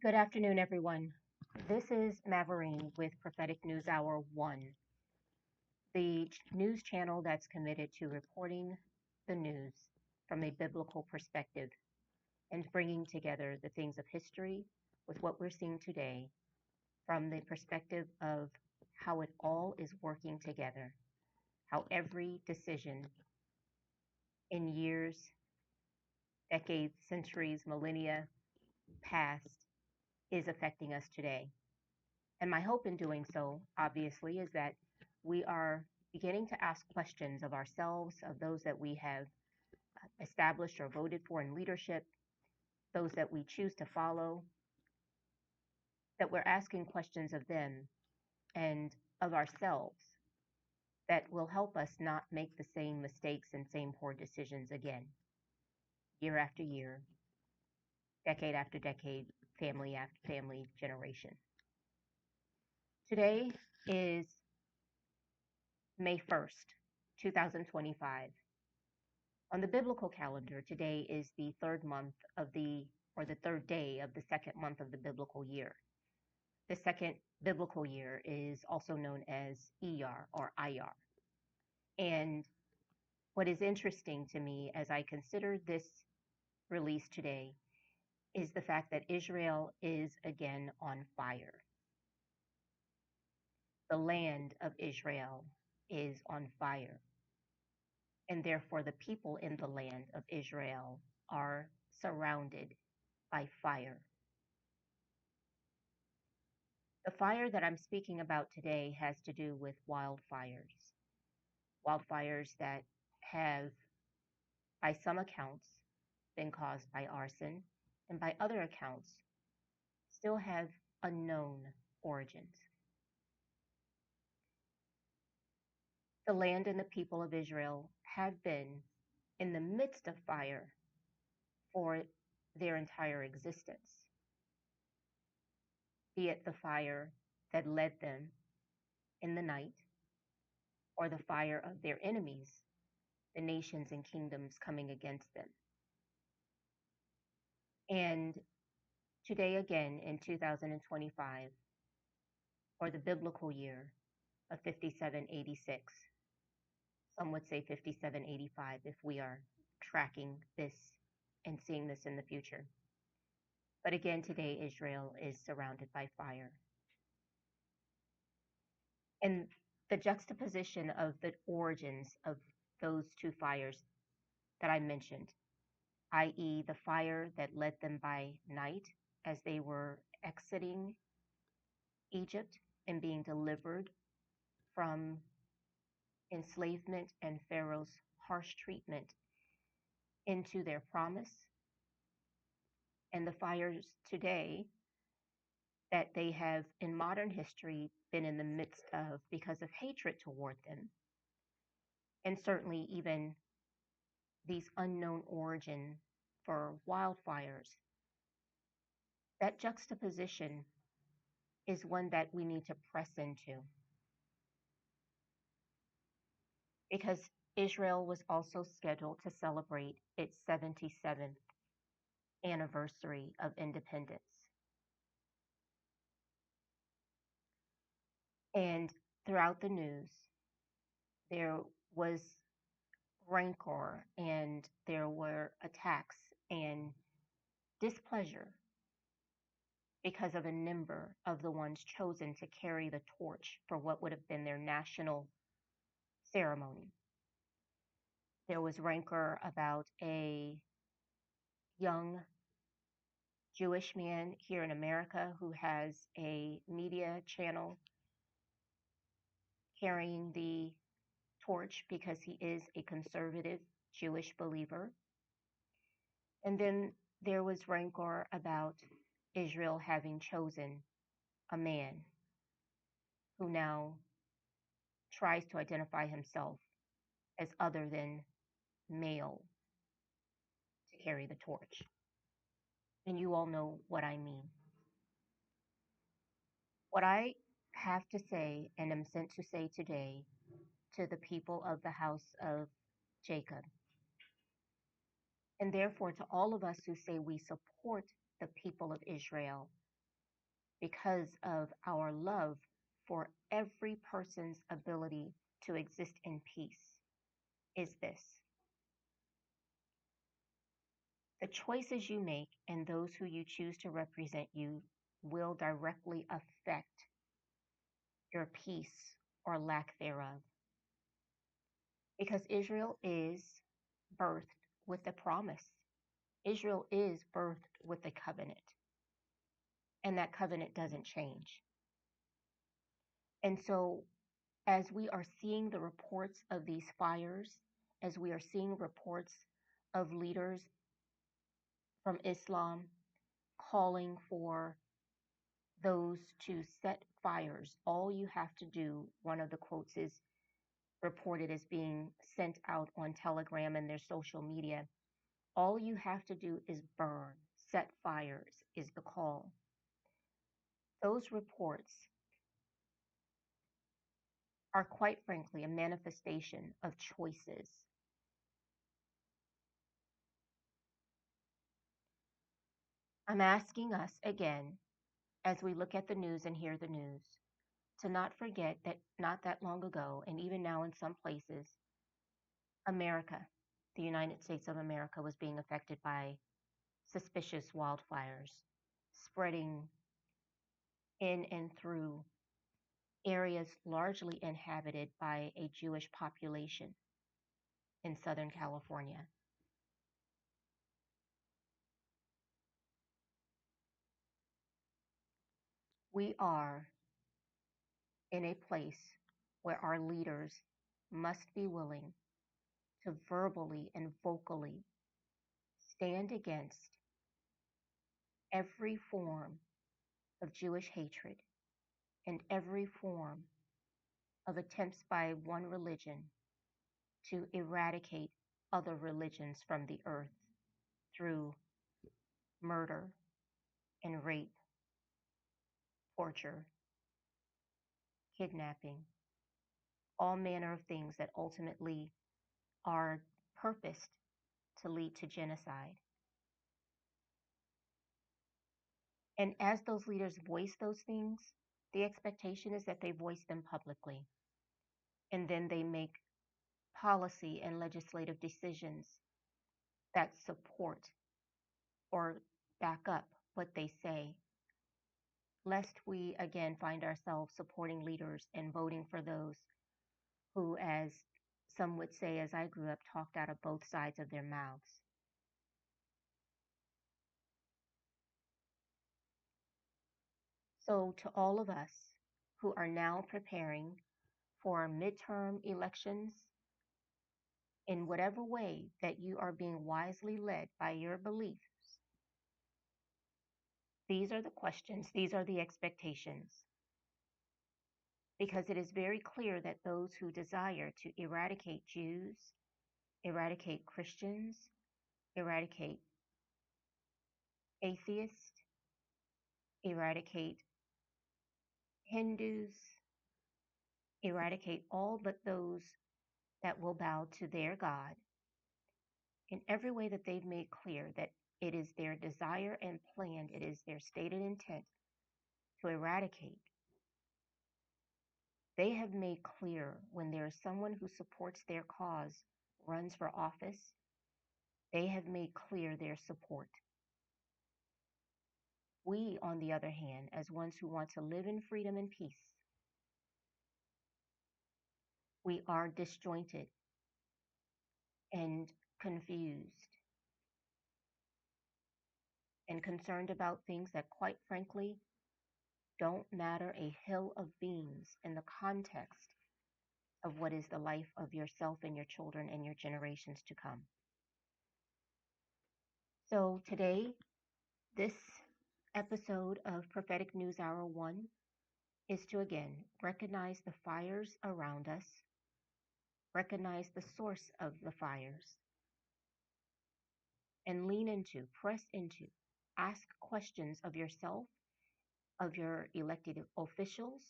Good afternoon, everyone. This is Maverine with Prophetic News Hour 1, the news channel that's committed to reporting the news from a biblical perspective and bringing together the things of history with what we're seeing today from the perspective of how it all is working together, how every decision in years, decades, centuries, millennia past is affecting us today. And my hope in doing so, obviously, is that we are beginning to ask questions of ourselves, of those that we have established or voted for in leadership, those that we choose to follow, that we're asking questions of them and of ourselves that will help us not make the same mistakes and same poor decisions again, year after year, decade after decade, family after family, generation. Today is May 1st, 2025. On the biblical calendar, today is the third day of the second month of the biblical year. The second biblical year is also known as Iyar or Iyar. And what is interesting to me as I consider this release today is the fact that Israel is again on fire. The land of Israel is on fire. And therefore, the people in the land of Israel are surrounded by fire. The fire that I'm speaking about today has to do with wildfires. Wildfires that have, by some accounts, been caused by arson, and by other accounts, still have unknown origins. The land and the people of Israel have been in the midst of fire for their entire existence, be it the fire that led them in the night or the fire of their enemies, the nations and kingdoms coming against them. And today, again, in 2025, or the biblical year of 5786, some would say 5785 if we are tracking this and seeing this in the future. But again, today, Israel is surrounded by fire. And the juxtaposition of the origins of those two fires that I mentioned, i.e., the fire that led them by night as they were exiting Egypt and being delivered from enslavement and Pharaoh's harsh treatment into their promise, and the fires today that they have in modern history been in the midst of because of hatred toward them, and certainly even these unknown origin for wildfires. That juxtaposition is one that we need to press into because Israel was also scheduled to celebrate its 77th anniversary of independence. And throughout the news, there was rancor and there were attacks and displeasure because of a number of the ones chosen to carry the torch for what would have been their national ceremony. There was rancor about a young Jewish man here in America who has a media channel carrying the torch because he is a conservative Jewish believer. And then there was rancor about Israel having chosen a man who now tries to identify himself as other than male to carry the torch. And you all know what I mean. What I have to say and am sent to say today to the people of the house of Jacob, and therefore to all of us who say we support the people of Israel because of our love for every person's ability to exist in peace is this: the choices you make and those who you choose to represent you will directly affect your peace or lack thereof. Because Israel is birthed with a promise, Israel is birthed with a covenant, and that covenant doesn't change. And so, as we are seeing the reports of these fires, as we are seeing reports of leaders from Islam calling for those to set fires, all you have to do, one of the quotes is reported as being sent out on Telegram and their social media. All you have to do is burn, set fires is the call. Those reports are quite frankly a manifestation of choices. I'm asking us again, as we look at the news and hear the news, to not forget that not that long ago, and even now in some places, America, the United States of America, was being affected by suspicious wildfires spreading in and through areas largely inhabited by a Jewish population in Southern California. We are in a place where our leaders must be willing to verbally and vocally stand against every form of Jewish hatred and every form of attempts by one religion to eradicate other religions from the earth through murder and rape, torture, kidnapping, all manner of things that ultimately are purposed to lead to genocide. And as those leaders voice those things, the expectation is that they voice them publicly. And then they make policy and legislative decisions that support or back up what they say, lest we again find ourselves supporting leaders and voting for those who, as some would say, as I grew up, talked out of both sides of their mouths. So, to all of us who are now preparing for midterm elections, in whatever way that you are being wisely led by your beliefs, these are the questions, these are the expectations. Because it is very clear that those who desire to eradicate Jews, eradicate Christians, eradicate atheists, eradicate Hindus, eradicate all but those that will bow to their God, in every way that they've made clear that it is their desire and plan, it is their stated intent to eradicate. They have made clear when there is someone who supports their cause, runs for office, they have made clear their support. We, on the other hand, as ones who want to live in freedom and peace, we are disjointed and confused and concerned about things that, quite frankly, don't matter a hill of beans in the context of what is the life of yourself and your children and your generations to come. So today, this episode of Prophetic News Hour 1 is to again recognize the fires around us, recognize the source of the fires, and lean into, press into, ask questions of yourself, of your elected officials,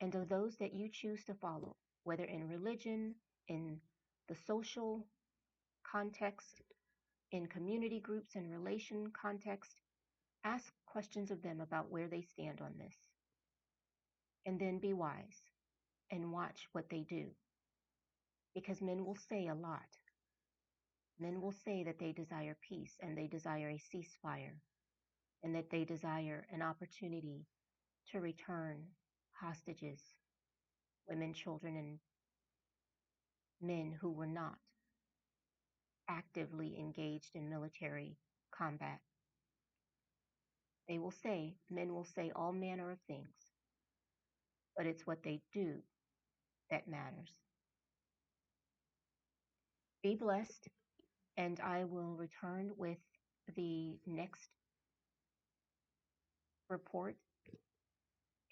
and of those that you choose to follow, whether in religion, in the social context, in community groups and relation context. Ask questions of them about where they stand on this, and then be wise and watch what they do. Because men will say a lot. Men will say that they desire peace and they desire a ceasefire and that they desire an opportunity to return hostages, women, children, and men who were not actively engaged in military combat. Men will say all manner of things, but it's what they do that matters. Be blessed, and I will return with the next report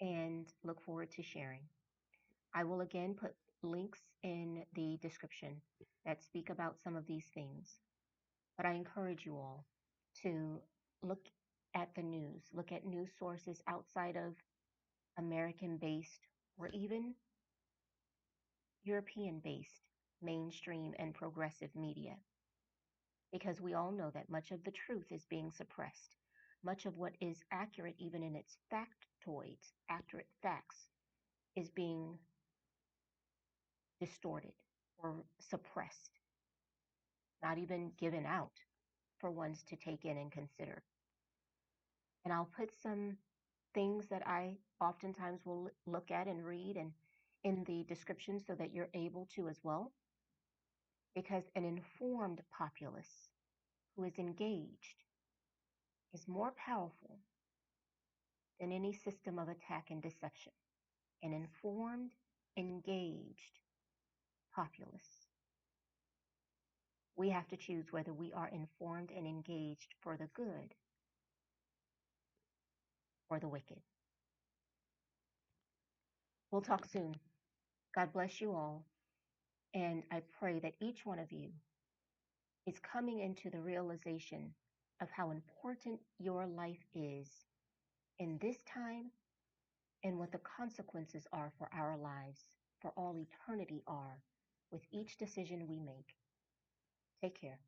and look forward to sharing. I will again put links in the description that speak about some of these things, but I encourage you all to look at the news, look at news sources outside of American based or even European based mainstream and progressive media, because we all know that much of the truth is being suppressed. Much of what is accurate, even in its factoids, accurate facts, is being distorted or suppressed, not even given out for ones to take in and consider. And I'll put some things that I oftentimes will look at and read and in the description so that you're able to as well. Because an informed populace who is engaged is more powerful than any system of attack and deception. An informed, engaged populace. We have to choose whether we are informed and engaged for the good or the wicked. We'll talk soon. God bless you all. And I pray that each one of you is coming into the realization of how important your life is in this time and what the consequences are for our lives, for all eternity are, with each decision we make. Take care.